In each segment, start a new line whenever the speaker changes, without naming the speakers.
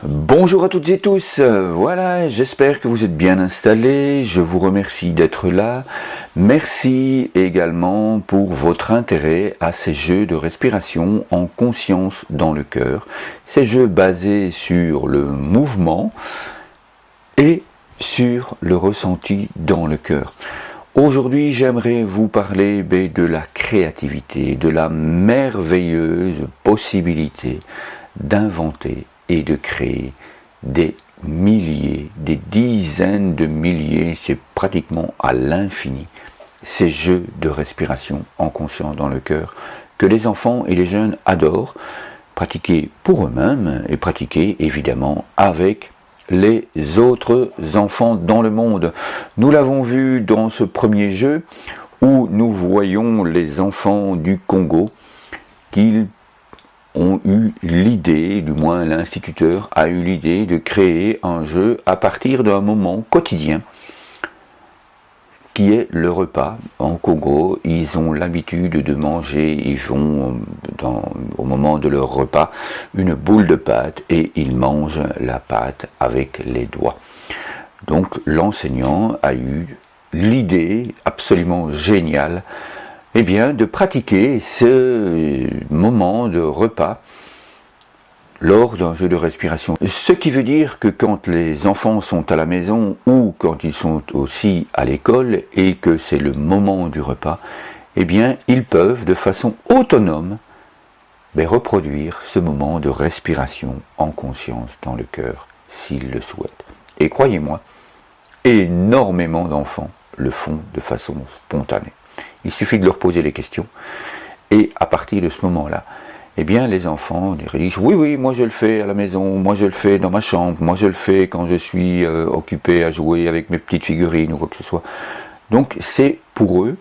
Bonjour à toutes et tous, voilà, j'espère que vous êtes bien installés, je vous remercie d'être là, merci également pour votre intérêt à ces jeux de respiration en conscience dans le cœur, ces jeux basés sur le mouvement et sur le ressenti dans le cœur. Aujourd'hui, j'aimerais vous parler de la créativité, de la merveilleuse possibilité d'inventer et de créer des milliers, des dizaines de milliers, c'est pratiquement à l'infini, ces jeux de respiration en conscience dans le cœur que les enfants et les jeunes adorent, pratiquer pour eux-mêmes et pratiquer évidemment avec les autres enfants dans le monde. Nous l'avons vu dans ce premier jeu où nous voyons les enfants du Congo qu'ils ont eu l'idée, du moins l'instituteur a eu l'idée de créer un jeu à partir d'un moment quotidien qui est le repas. En Congo, ils ont l'habitude de manger, ils font au moment de leur repas une boule de pâte et ils mangent la pâte avec les doigts. Donc l'enseignant a eu l'idée absolument géniale de pratiquer ce moment de repas lors d'un jeu de respiration. Ce qui veut dire que quand les enfants sont à la maison ou quand ils sont aussi à l'école et que c'est le moment du repas, ils peuvent de façon autonome reproduire ce moment de respiration en conscience dans le cœur s'ils le souhaitent. Et croyez-moi, énormément d'enfants le font de façon spontanée. Il suffit de leur poser des questions et à partir de ce moment-là, les enfants disent oui, moi je le fais à la maison, moi je le fais dans ma chambre, moi je le fais quand je suis occupé à jouer avec mes petites figurines ou quoi que ce soit. Donc c'est pour eux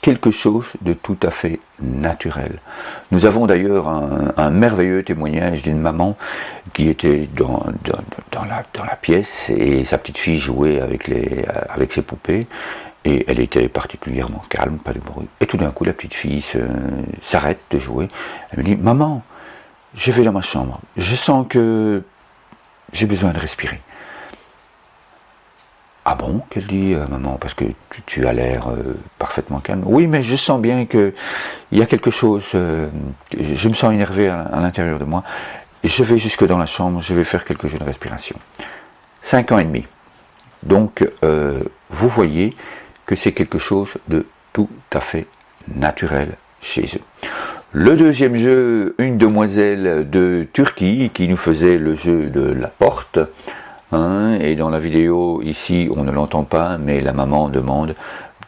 quelque chose de tout à fait naturel. Nous avons d'ailleurs un merveilleux témoignage d'une maman qui était dans la pièce et sa petite fille jouait avec ses poupées. Et elle était particulièrement calme, pas de bruit. Et tout d'un coup, la petite fille s'arrête de jouer. Elle me dit « Maman, je vais dans ma chambre. Je sens que j'ai besoin de respirer. » « Ah bon ?» qu'elle dit « Maman, parce que tu as l'air parfaitement calme. »« Oui, mais je sens bien qu'il y a quelque chose. Je me sens énervé à l'intérieur de moi. Et je vais jusque dans la chambre, je vais faire quelques jeux de respiration. » 5 ans et demi. Donc, vous voyez que c'est quelque chose de tout à fait naturel chez eux. Le deuxième jeu, une demoiselle de Turquie qui nous faisait le jeu de la porte. Et dans la vidéo, ici, on ne l'entend pas, mais la maman demande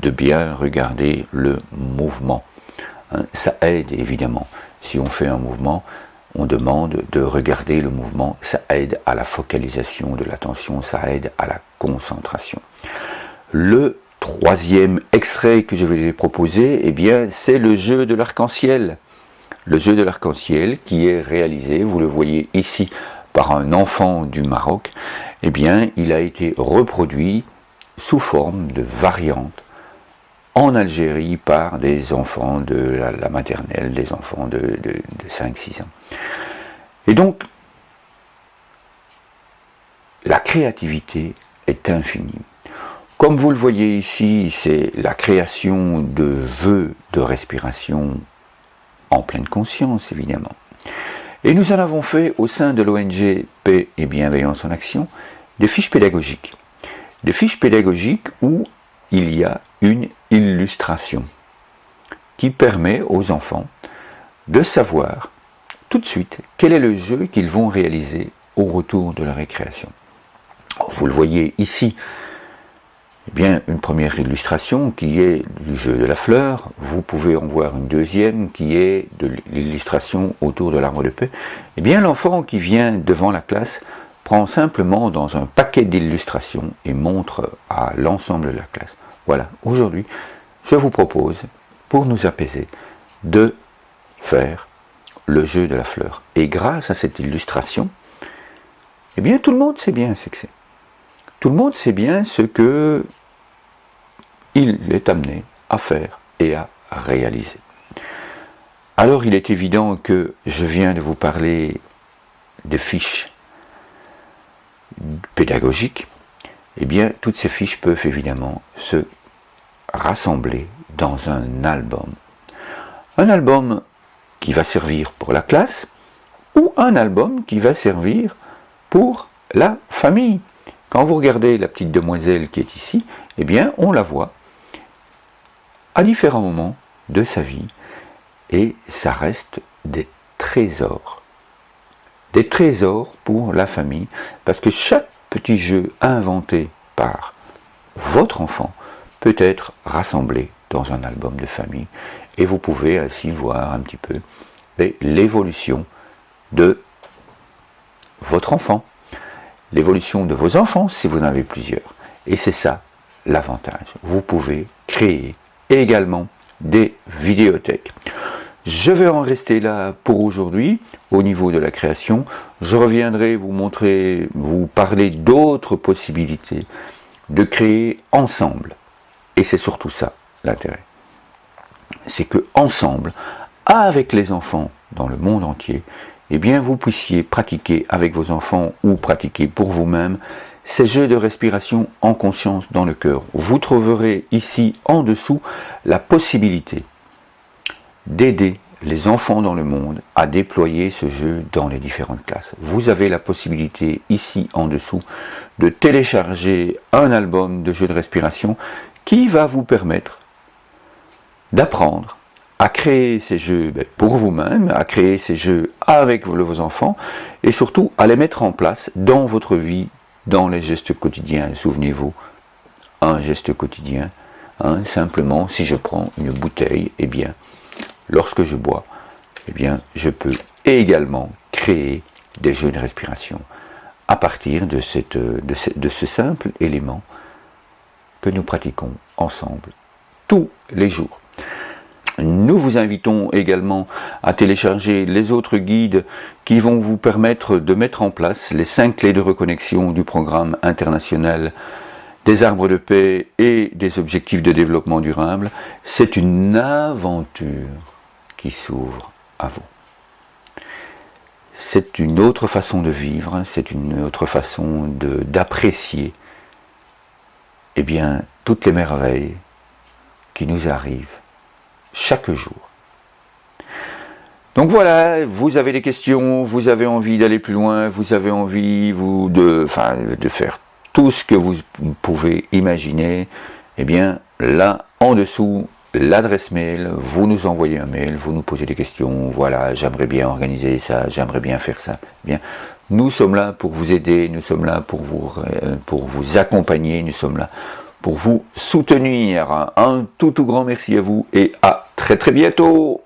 de bien regarder le mouvement. Ça aide, évidemment. Si on fait un mouvement, on demande de regarder le mouvement. Ça aide à la focalisation de l'attention, ça aide à la concentration. Le troisième extrait que je vais vous proposer, c'est le jeu de l'arc-en-ciel. Le jeu de l'arc-en-ciel qui est réalisé, vous le voyez ici, par un enfant du Maroc. Il a été reproduit sous forme de variante en Algérie par des enfants de la maternelle, des enfants de 5-6 ans. Et donc, la créativité est infinie. Comme vous le voyez ici, c'est la création de jeux de respiration en pleine conscience, évidemment. Et nous en avons fait au sein de l'ONG Paix et Bienveillance en Action des fiches pédagogiques. Des fiches pédagogiques où il y a une illustration qui permet aux enfants de savoir tout de suite quel est le jeu qu'ils vont réaliser au retour de la récréation. Vous le voyez ici, une première illustration qui est du jeu de la fleur. Vous pouvez en voir une deuxième qui est de l'illustration autour de l'arbre de paix. L'enfant qui vient devant la classe prend simplement dans un paquet d'illustrations et montre à l'ensemble de la classe. Voilà, aujourd'hui, je vous propose, pour nous apaiser, de faire le jeu de la fleur. Et grâce à cette illustration, tout le monde sait bien ce que c'est. Tout le monde sait bien ce que il est amené à faire et à réaliser. Alors il est évident que je viens de vous parler de fiches pédagogiques, eh bien, toutes ces fiches peuvent évidemment se rassembler dans un album. Un album qui va servir pour la classe ou un album qui va servir pour la famille. Quand vous regardez la petite demoiselle qui est ici, eh bien, on la voit à différents moments de sa vie et ça reste des trésors. Des trésors pour la famille parce que chaque petit jeu inventé par votre enfant peut être rassemblé dans un album de famille et vous pouvez ainsi voir un petit peu l'évolution de votre enfant, l'évolution de vos enfants si vous en avez plusieurs. Et c'est ça l'avantage. Vous pouvez créer également des vidéothèques. Je vais en rester là pour aujourd'hui au niveau de la création. Je reviendrai vous montrer, vous parler d'autres possibilités de créer ensemble. Et c'est surtout ça l'intérêt. C'est que ensemble, avec les enfants dans le monde entier, eh bien vous puissiez pratiquer avec vos enfants ou pratiquer pour vous-même ces jeux de respiration en conscience dans le cœur. Vous trouverez ici en dessous la possibilité d'aider les enfants dans le monde à déployer ce jeu dans les différentes classes. Vous avez la possibilité ici en dessous de télécharger un album de jeux de respiration qui va vous permettre d'apprendre à créer ces jeux pour vous-même, à créer ces jeux avec vos enfants et surtout à les mettre en place dans votre vie, dans les gestes quotidiens. Souvenez-vous, un geste quotidien, simplement si je prends une bouteille, eh bien, lorsque je bois, eh bien, je peux également créer des jeux de respiration à partir de ce simple élément que nous pratiquons ensemble tous les jours. Nous vous invitons également à télécharger les autres guides qui vont vous permettre de mettre en place les 5 clés de reconnexion du programme international des arbres de paix et des objectifs de développement durable. C'est une aventure qui s'ouvre à vous. C'est une autre façon de vivre, c'est une autre façon d'apprécier eh bien, toutes les merveilles qui nous arrivent chaque jour. Donc voilà, vous avez des questions, vous avez envie d'aller plus loin, vous avez envie de faire tout ce que vous pouvez imaginer, eh bien là en dessous, l'adresse mail, vous nous envoyez un mail, vous nous posez des questions, voilà, j'aimerais bien organiser ça, j'aimerais bien faire ça. Eh bien, nous sommes là pour vous aider, nous sommes là pour vous accompagner, nous sommes là pour vous soutenir. Un tout grand merci à vous et à très bientôt.